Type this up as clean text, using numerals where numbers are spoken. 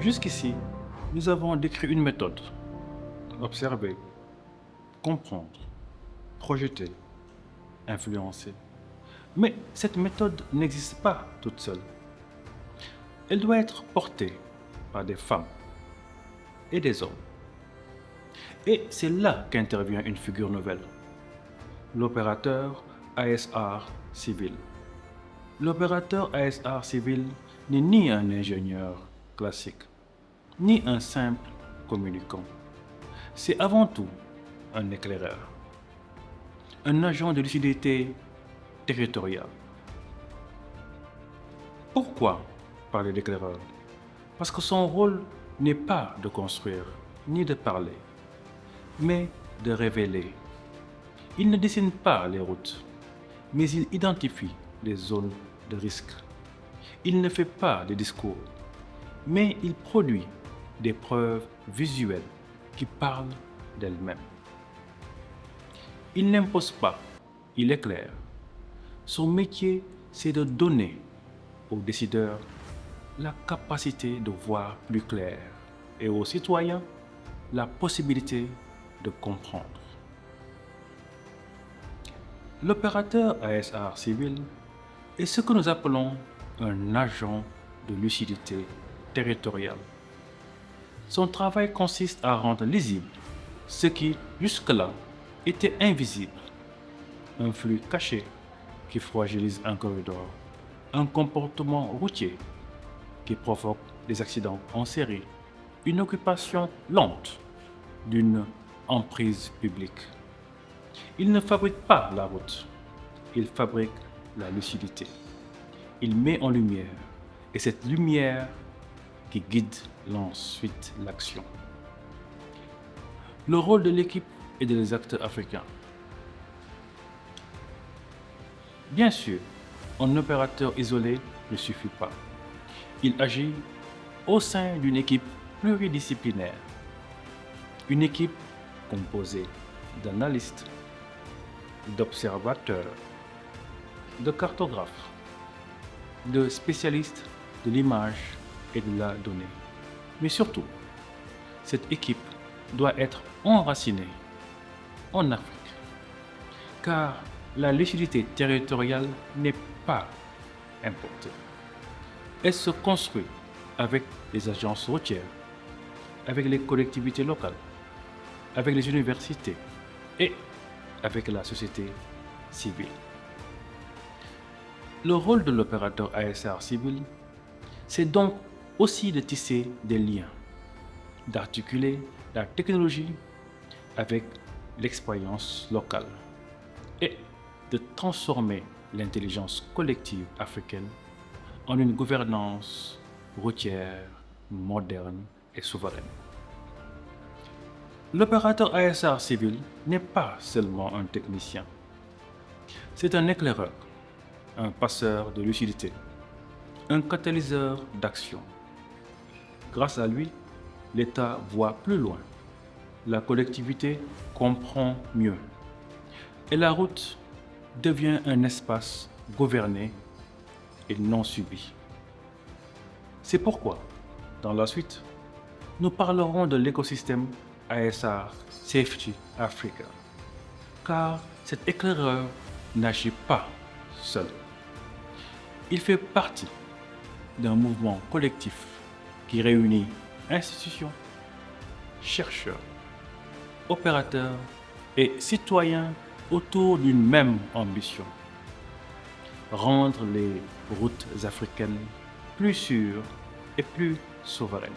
Jusqu'ici, nous avons décrit une méthode. Observer, comprendre, projeter, influencer. Mais cette méthode n'existe pas toute seule. Elle doit être portée par des femmes et des hommes. Et c'est là qu'intervient une figure nouvelle, l'opérateur ASR civil. L'opérateur ASR civil n'est ni un ingénieur classique, ni un simple communicant. C'est avant tout un éclaireur, un agent de lucidité territoriale. Pourquoi parler d'éclaireur? Parce que son rôle n'est pas de construire ni de parler, mais de révéler. Il ne dessine pas les routes, mais il identifie les zones de risque. Il ne fait pas de discours, mais il produit des preuves visuelles qui parlent d'elles-mêmes. Il n'impose pas, il éclaire. Son métier, c'est de donner aux décideurs la capacité de voir plus clair et aux citoyens la possibilité de comprendre. L'opérateur ASR civil est ce que nous appelons un agent de lucidité territoriale. Son travail consiste à rendre lisible ce qui, jusque-là, était invisible. Un flux caché qui fragilise un corridor, un comportement routier qui provoque des accidents en série, une occupation lente d'une emprise publique. Il ne fabrique pas la route, il fabrique la lucidité. Il met en lumière, et cette lumière qui guide ensuite l'action. Le rôle de l'équipe et des acteurs africains. Bien sûr, un opérateur isolé ne suffit pas. Il agit au sein d'une équipe pluridisciplinaire. Une équipe composée d'analystes, d'observateurs, de cartographes, de spécialistes de l'image et de la donnée. Mais surtout, cette équipe doit être enracinée en Afrique, car la lucidité territoriale n'est pas importée. Elle se construit avec les agences routières, avec les collectivités locales, avec les universités et avec la société civile. Le rôle de l'opérateur ASR civil, c'est donc aussi de tisser des liens, d'articuler la technologie avec l'expérience locale et de transformer l'intelligence collective africaine en une gouvernance routière, moderne et souveraine. L'opérateur ASR civil n'est pas seulement un technicien, c'est un éclaireur, un passeur de lucidité, un catalyseur d'action. Grâce à lui, l'État voit plus loin, la collectivité comprend mieux et la route devient un espace gouverné et non subi. C'est pourquoi, dans la suite, nous parlerons de l'écosystème ASR Safety Africa, car cet éclaireur n'agit pas seul. Il fait partie d'un mouvement collectif qui réunit institutions, chercheurs, opérateurs et citoyens autour d'une même ambition: rendre les routes africaines plus sûres et plus souveraines.